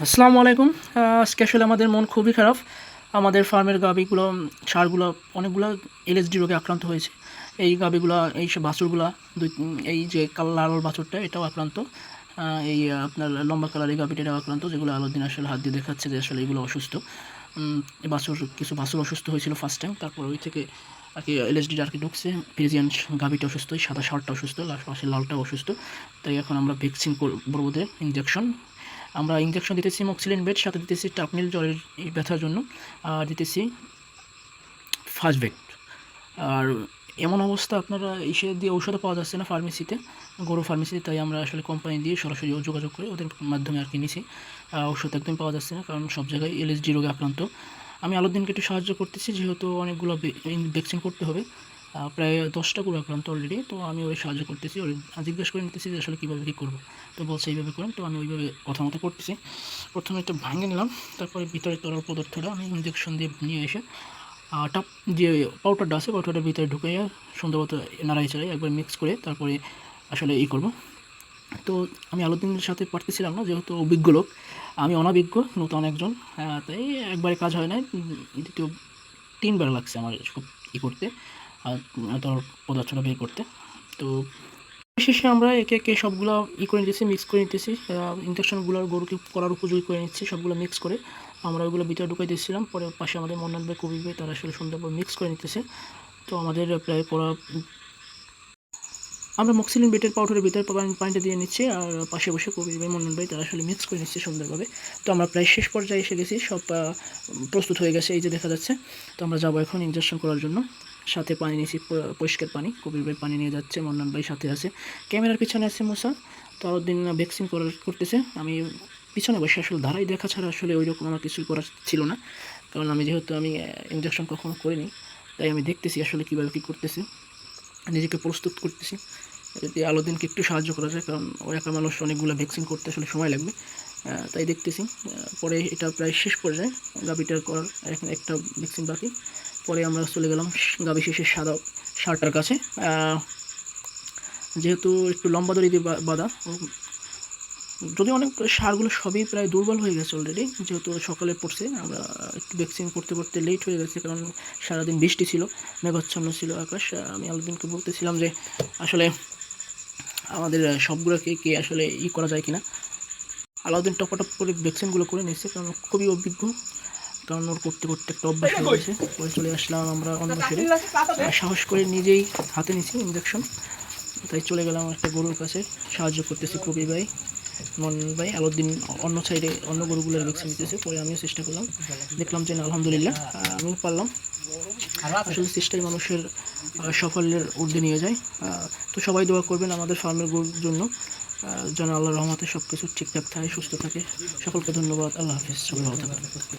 আসসালামু আলাইকুম। আজকে আসলে আমাদের মন খুবই খারাপ। আমাদের ফার্মের গাভীগুলো, ষাঁড়গুলো অনেকগুলা এলএসডি রোগে আক্রান্ত হয়েছে। এই গাভীগুলা, এইসব বাছুরগুলা এই যে লাল বাছুরটা এটাও আক্রান্ত। এই আপনার লম্বা কালার এই গাভীটা এটাও আক্রান্ত, যেগুলো আলাউদ্দিন আসলে হাত দিয়ে দেখাচ্ছে যে আসলে এগুলো অসুস্থ। এই কিছু বাছুর অসুস্থ হয়েছিল ফার্স্ট টাইম, তারপর ওই থেকে আর কি এলএসডিটা আর কি ঢুকছে। ফ্রিজিয়ান গাভীটা অসুস্থ, সাদা ষাঁড়টা অসুস্থ, পাশে লালটাও অসুস্থ। তাই এখন আমরা ভ্যাকসিন করবো ওদের, ইঞ্জেকশন। আমরা ইঞ্জেকশন দিতেছি মক্সিলিন বেড, সাথে দিতেছি টাপনিল জ্বরের ব্যথার জন্য, আর দিতেছি ফাস্টভেট। আর এমন অবস্থা, আপনারা এসে দিয়ে ঔষধও পাওয়া যাচ্ছে না ফার্মেসিতে, গরু ফার্মেসিতে। তাই আমরা আসলে কোম্পানি দিয়ে সরাসরি যোগাযোগ করে ওদের মাধ্যমে আর কি নিছি। ঔষধ একদম পাওয়া যাচ্ছে না, কারণ সব জায়গায় এলএসডি রোগে আক্রান্ত। আমি আলাউদ্দিনকে একটু সাহায্য করতেছি, যেহেতু অনেকগুলো ভ্যাকসিন করতে হবে। প্রায় 10টা গরু আক্রান্ত অলরেডি, তো আমি ওই সাহায্য করতেছি। ওই জিজ্ঞেস করে নিতেছি যে আসলে কীভাবে কী করবো। তো বলছে এইভাবে করেন, তো আমি ওইভাবে কথা মতো করতেছি। প্রথমে একটা ভাঙে নিলাম, তারপরে ভিতরে তরল পদার্থটা আমি ইঞ্জেকশন দিয়ে নিয়ে এসে টাপ যে পাউডারটা আছে পাউডারটার ভিতরে ঢুকাইয়া সুন্দরমতো নাড়াই চাড়াই একবার মিক্স করে তারপরে আসলে করব। তো আমি আলাউদ্দিনের সাথে পারতেছিলাম না, যেহেতু অভিজ্ঞ লোক, আমি অনভিজ্ঞ নতুন একজন। তাই একবারে কাজ হয় না, দ্বিতীয় 3বার লাগছে আমার খুব করতে, আর তোর পদার্থটা বের করতে। তো শেষে আমরা একে একে সবগুলো করে নিতেছি, মিক্স করে নিতেছি। ইঞ্জেকশনগুলো গরুকে করার উপযোগী করে নিচ্ছি, সবগুলো মিক্স করে আমরা ওইগুলো ভিতরে ঢুকাই দিচ্ছিলাম। পরে পাশে আমাদের মন্নান ভাই, কবির ভাই, তারা আসলে সুন্দরভাবে মিক্স করে নিতেছে। তো আমাদের প্রায় করা, আমরা মক্সিলিন বেটের পাউডারের ভিতরে পানিটা দিয়ে নিচ্ছি, আর পাশে বসে কবির ভাই, মন্নান ভাই, তারা আসলে মিক্স করে নিচ্ছে সুন্দরভাবে। তো আমরা প্রায় শেষ পর্যায়ে এসে গেছি, সব প্রস্তুত হয়ে গেছে, এই যে দেখা যাচ্ছে। তো আমরা যাবো এখন ইঞ্জেকশন করার জন্য। সাথে পানি নিয়েছি, পরিষ্কার পানি। কবির ভাই পানি নিয়ে যাচ্ছে, মন্নান ভাই সাথে আছে, ক্যামেরার পিছনে আছে মুসা। তো আলাউদ্দিন ভ্যাকসিন করতেছে। আমি পিছনে বসে আসলে ধারাই দেখা ছাড়া আসলে ওই রকম আমার কিছুই করার ছিল না, কারণ যেহেতু আমি ইঞ্জেকশন কখনো করিনি, তাই আমি দেখতেছি আসলে কীভাবে কী করতেছে, নিজেকে প্রস্তুত করতেছি। যদি আলাউদ্দিনকে একটু সাহায্য করা যায়, কারণ ও একা মানুষ, অনেকগুলো ভ্যাকসিন করতে আসলে সময় লাগবে। তাই দেখতেছি। পরে এটা প্রায় শেষ পর্যায়ে, গাভীটার করার এখন একটা ভ্যাকসিন বাকি। পরে আমরা চলে গেলাম গাভী শেষের ষাঁড়টার কাছে। যেহেতু একটু লম্বা দড়ি দিয়ে বাঁধা, যদি অনেক ষাঁড়গুলো সবই প্রায় দুর্বল হয়ে গেছে অলরেডি, যেহেতু সকালে পড়ছে। আমরা একটু ভ্যাকসিন করতে করতে লেট হয়ে গেছে, কারণ সারাদিন বৃষ্টি ছিল, মেঘাচ্ছন্ন ছিল আকাশ। আমি আলাউদ্দিনকে বলতেছিলাম যে আসলে আমাদের সবগুলোকে কে আসলে করা যায় কিনা। আলাউদ্দিন টপাটপ করে ভ্যাকসিনগুলো করে নিচ্ছে, কারণ খুবই অভিজ্ঞ, কারণ ওর করতে করতে একটা অভ্যাস হয়ে গেছে। পরে চলে আসলাম আমরা অন্য সেরে, সাহস করে নিজেই হাতে নিচ্ছি ইঞ্জেকশন। তাই চলে গেলাম একটা গরুর কাছে, সাহায্য করতেছি কবি ভাই, মন্নান ভাই। আলাউদ্দিন অন্য সাইডে অন্য গরুগুলোর ভ্যাকসিন দিতেছে। পরে আমিও চেষ্টা করলাম, দেখলাম যে না, আলহামদুলিল্লাহ আমিও পারলাম। আসলে চেষ্টাই মানুষের সাফল্যের ঊর্ধ্বে নিয়ে যায়। তো সবাই দোয়া করবেন আমাদের ফার্মের গরুর জন্য, যেন আল্লাহর রহমতে সব কিছু ঠিকঠাক থাকে, সুস্থ থাকে। সকলকে ধন্যবাদ। আল্লাহ হাফিজ, সবাই ভালো থাকবেন।